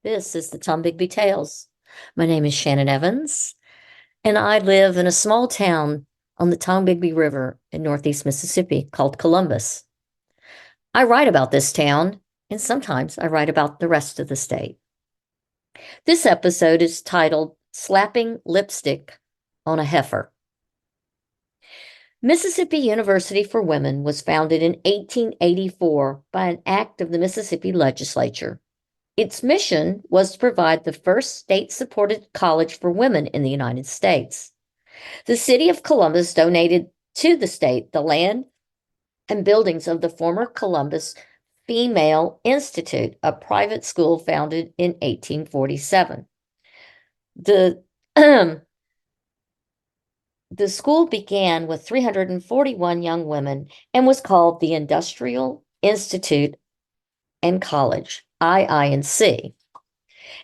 This is the Tom Bigby Tales. My name is Shannon Evans, and I live in a small town on the Tom Bigby River in northeast Mississippi called Columbus. I write about this town, and sometimes I write about the rest of the state. This episode is titled Slapping Lipstick on a Heifer. Mississippi University for Women was founded in 1884 by an act of the Mississippi legislature. Its mission was to provide the first state-supported college for women in the United States. The city of Columbus donated to the state the land and buildings of the former Columbus Female Institute, a private school founded in 1847. The school began with 341 young women and was called the Industrial Institute and College, IINC.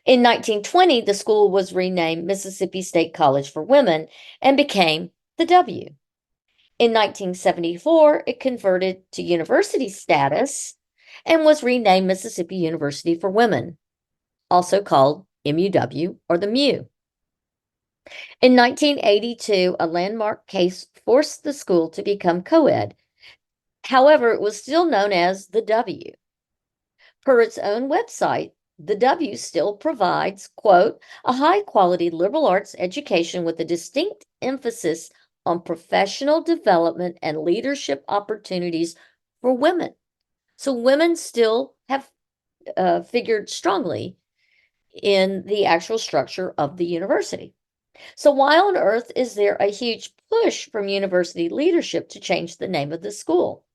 In 1920, the school was renamed Mississippi State College for Women and became the W. In 1974, it converted to university status and was renamed Mississippi University for Women, also called MUW or the MU. In 1982, a landmark case forced the school to become co-ed. However, it was still known as the W. Per its own website, the W still provides, quote, a high-quality liberal arts education with a distinct emphasis on professional development and leadership opportunities for women. So women still have figured strongly in the actual structure of the university. So why on earth is there a huge push from university leadership to change the name of the school?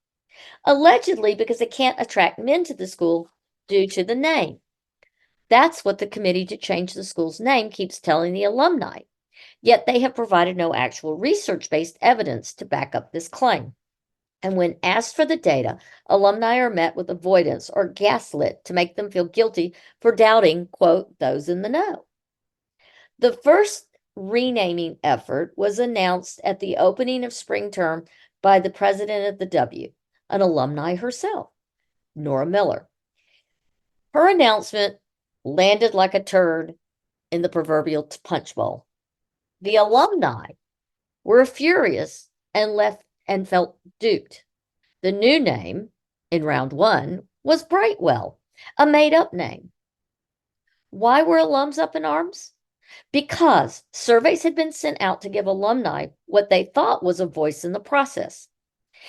Allegedly because they can't attract men to the school due to the name. That's what the committee to change the school's name keeps telling the alumni, yet they have provided no actual research-based evidence to back up this claim. And when asked for the data, alumni are met with avoidance or gaslit to make them feel guilty for doubting, quote, those in the know. The first renaming effort was announced at the opening of spring term by the president of the W, an alumni herself, Nora Miller. Her announcement landed like a turd in the proverbial punch bowl. The alumni were furious and left and felt duped. The new name in round one was Brightwell, a made-up name. Why were alums up in arms? Because surveys had been sent out to give alumni what they thought was a voice in the process.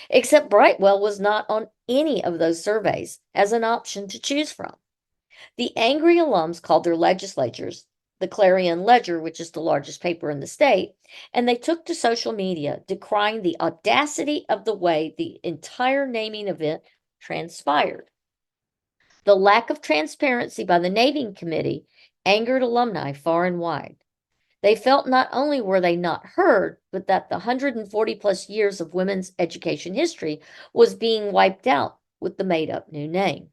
Except Brightwell was not on any of those surveys as an option to choose from. The angry alums called their legislatures, the Clarion Ledger, which is the largest paper in the state, and they took to social media decrying the audacity of the way the entire naming event transpired. The lack of transparency by the naming committee angered alumni far and wide. They felt not only were they not heard, but that the 140 plus years of women's education history was being wiped out with the made-up new name.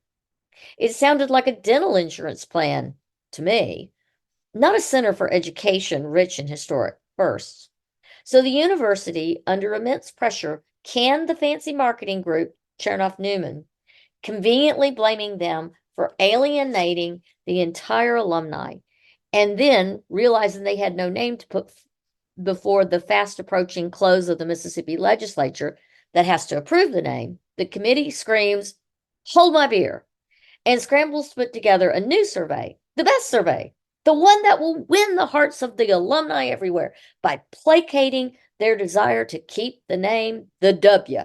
It sounded like a dental insurance plan to me, not a center for education rich in historic firsts. So the university, under immense pressure, canned the fancy marketing group, Chernoff-Newman, conveniently blaming them for alienating the entire alumni, and then realizing they had no name to put before the fast approaching close of the Mississippi legislature that has to approve the name, the committee screams, hold my beer, and scrambles to put together a new survey, the best survey, the one that will win the hearts of the alumni everywhere by placating their desire to keep the name, the W,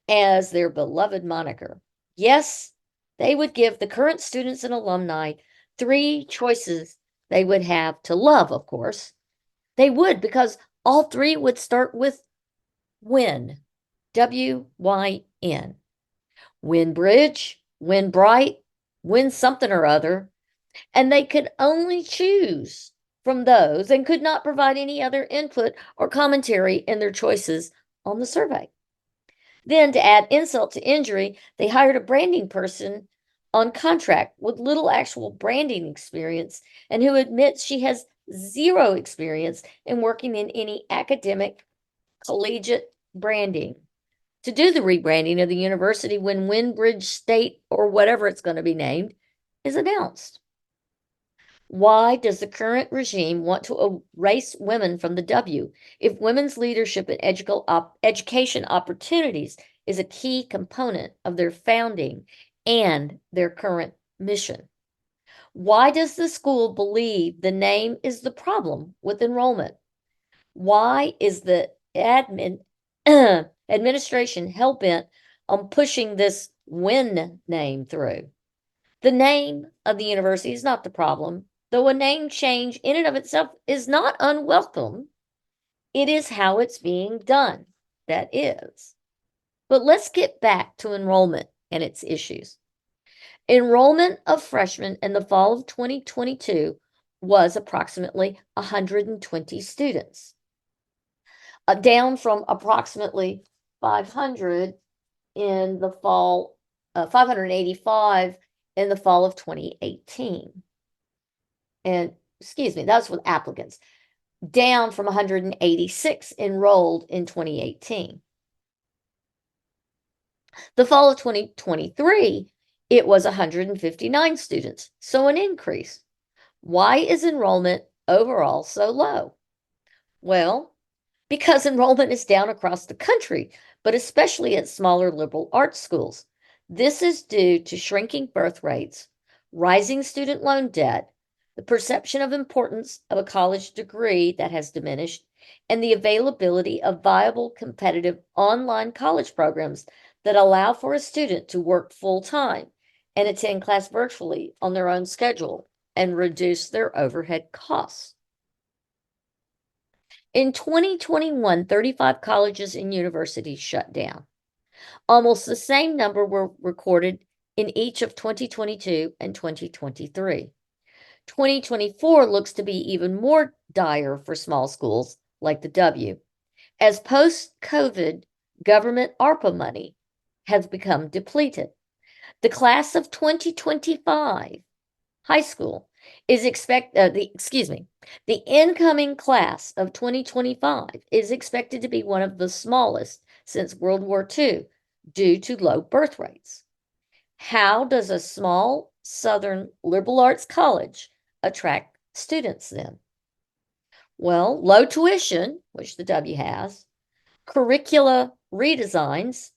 as their beloved moniker. Yes, they would give the current students and alumni 3 choices they would have to love, of course. They would, because all 3 would start with Wyn, W-Y-N. Wynbridge, Wynbright, Wyn something or other, and they could only choose from those and could not provide any other input or commentary in their choices on the survey. Then, to add insult to injury, they hired a branding person on contract with little actual branding experience and who admits she has 0 experience in working in any academic collegiate branding to do the rebranding of the university when Wynbridge State or whatever it's going to be named is announced. Why does the current regime want to erase women from the W if women's leadership and education opportunities is a key component of their founding and their current mission? Why does the school believe the name is the problem with enrollment? Why is the administration hell-bent on pushing this Win name through? The name of the university is not the problem, though a name change in and of itself is not unwelcome. It is how it's being done that is. But let's get back to enrollment and its issues. Enrollment of freshmen in the fall of 2022 was approximately 120 students, down from approximately 500 in the fall, 585 in the fall of 2018. And excuse me, that's with applicants, down from 186 enrolled in 2018. The fall of 2023, it was 159 students, so an increase. Why is enrollment overall so low? Well, because enrollment is down across the country, but especially at smaller liberal arts schools. This is due to shrinking birth rates, rising student loan debt, the perception of importance of a college degree that has diminished, and the availability of viable competitive online college programs that allow for a student to work full-time and attend class virtually on their own schedule and reduce their overhead costs. In 2021, 35 colleges and universities shut down. Almost the same number were recorded in each of 2022 and 2023. 2024 looks to be even more dire for small schools like the W, as post-COVID government ARPA money has become depleted. The class of 2025 high school is the incoming class of 2025 is expected to be one of the smallest since World War II due to low birth rates. How does a small Southern liberal arts college attract students then? Well, low tuition, which the W has, curricula redesigns,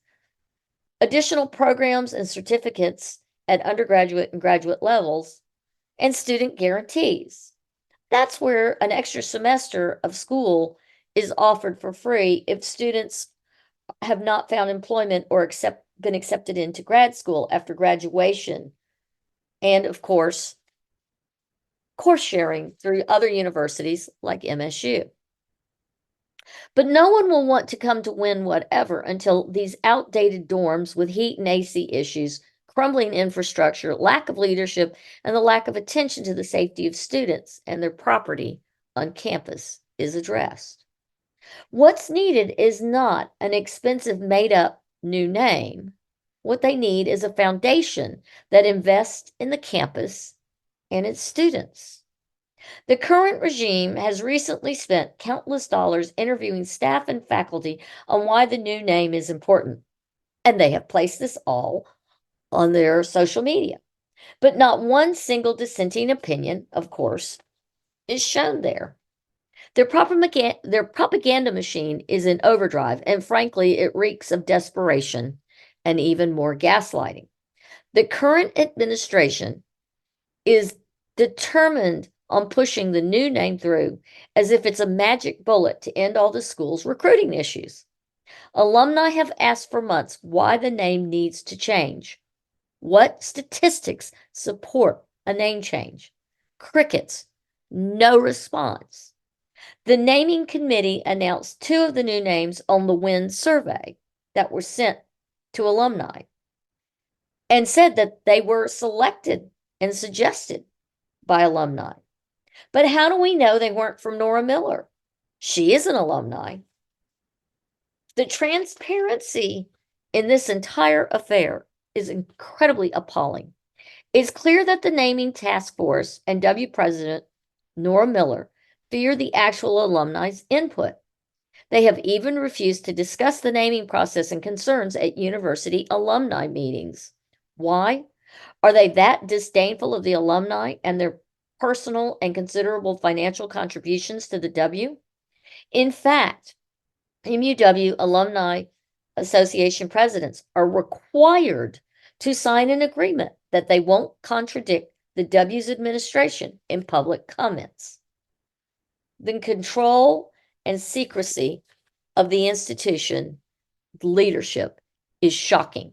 additional programs and certificates at undergraduate and graduate levels, and student guarantees. That's where an extra semester of school is offered for free if students have not found employment or been accepted into grad school after graduation. And of course sharing through other universities like MSU. But no one will want to come to Win whatever until these outdated dorms with heat and AC issues, crumbling infrastructure, lack of leadership, and the lack of attention to the safety of students and their property on campus is addressed. What's needed is not an expensive made-up new name. What they need is a foundation that invests in the campus and its students. The current regime has recently spent countless dollars interviewing staff and faculty on why the new name is important, and they have placed this all on their social media. But not one single dissenting opinion, of course, is shown there. Their propaganda machine is in overdrive, and frankly, it reeks of desperation and even more gaslighting. The current administration is determined on pushing the new name through as if it's a magic bullet to end all the school's recruiting issues. Alumni have asked for months why the name needs to change. What statistics support a name change? Crickets. No response. The naming committee announced 2 of the new names on the Win survey that were sent to alumni and said that they were selected and suggested by alumni. But how do we know they weren't from Nora Miller? She is an alumni. The transparency in this entire affair is incredibly appalling. It's clear that the naming task force and W president Nora Miller fear the actual alumni's input. They have even refused to discuss the naming process and concerns at university alumni meetings. Why? Are they that disdainful of the alumni and their personal and considerable financial contributions to the W. In fact, MUW Alumni Association presidents are required to sign an agreement that they won't contradict the W's administration in public comments. The control and secrecy of the institution leadership is shocking.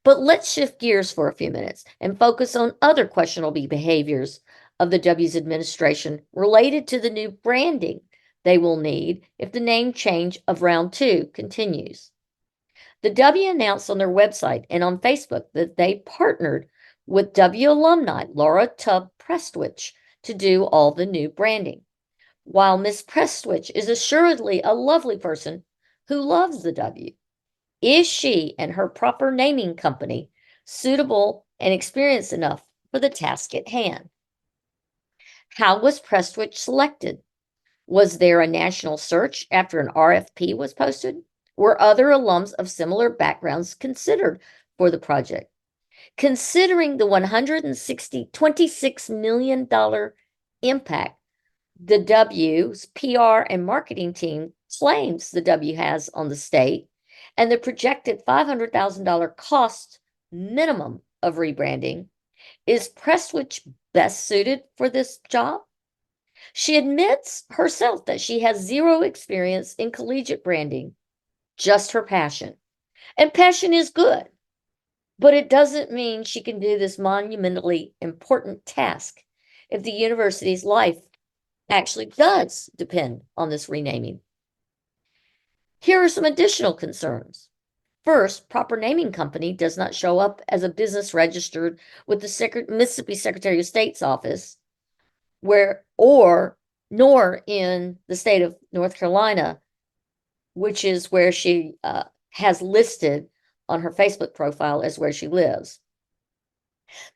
But let's shift gears for a few minutes and focus on other questionable behaviors of the W's administration related to the new branding they will need if the name change of round 2 continues. The W announced on their website and on Facebook that they partnered with W alumni Laura Tubb Prestwich to do all the new branding. While Miss Prestwich is assuredly a lovely person who loves the W, is she and her proper naming company suitable and experienced enough for the task at hand? How was Prestwich selected? Was there a national search after an RFP was posted? Were other alums of similar backgrounds considered for the project? Considering the $26 million impact the W's PR and marketing team claims the W has on the state, and the projected $500,000 cost minimum of rebranding, is Prestwich best suited for this job? She admits herself that she has zero experience in collegiate branding, just her passion. And passion is good, but it doesn't mean she can do this monumentally important task if the university's life actually does depend on this renaming. Here are some additional concerns. First, proper naming company does not show up as a business registered with the Mississippi Secretary of State's office, nor in the state of North Carolina, which is where she has listed on her Facebook profile as where she lives.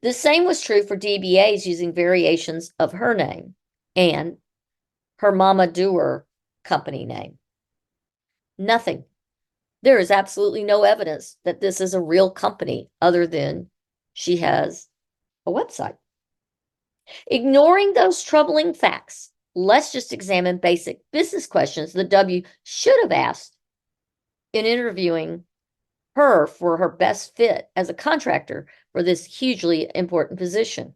The same was true for DBAs using variations of her name and her Mama Doer company name. Nothing. There is absolutely no evidence that this is a real company other than she has a website. Ignoring those troubling facts, let's just examine basic business questions the W should have asked in interviewing her for her best fit as a contractor for this hugely important position.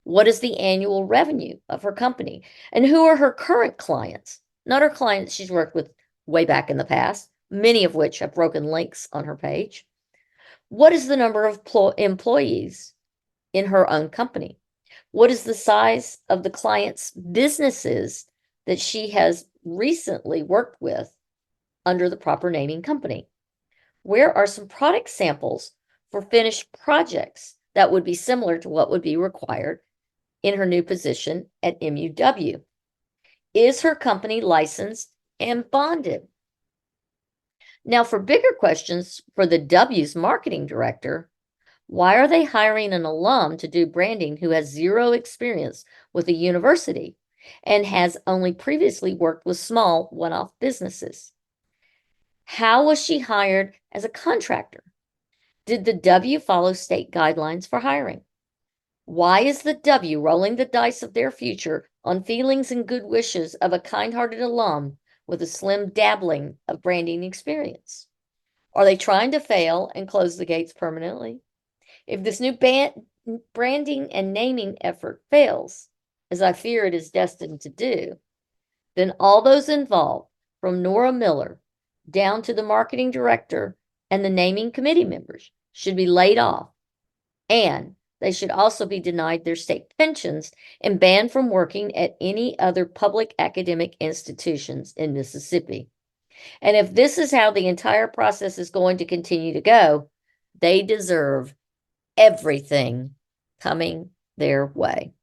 What is the annual revenue of her company? And who are her current clients? Not her clients she's worked with way back in the past, many of which have broken links on her page. What is the number of employees in her own company? What is the size of the clients' businesses that she has recently worked with under the proper naming company? Where are some product samples for finished projects that would be similar to what would be required in her new position at MUW? Is her company licensed and bonded? Now, for bigger questions for the W's marketing director, why are they hiring an alum to do branding who has zero experience with a university and has only previously worked with small one-off businesses? How was she hired as a contractor? Did the W follow state guidelines for hiring? Why is the W rolling the dice of their future on feelings and good wishes of a kind-hearted alum with a slim dabbling of branding experience? Are they trying to fail and close the gates permanently? If this new branding and naming effort fails, as I fear it is destined to do, then all those involved, from Nora Miller down to the marketing director and the naming committee members, should be laid off, and they should also be denied their state pensions and banned from working at any other public academic institutions in Mississippi. And if this is how the entire process is going to continue to go, they deserve everything coming their way.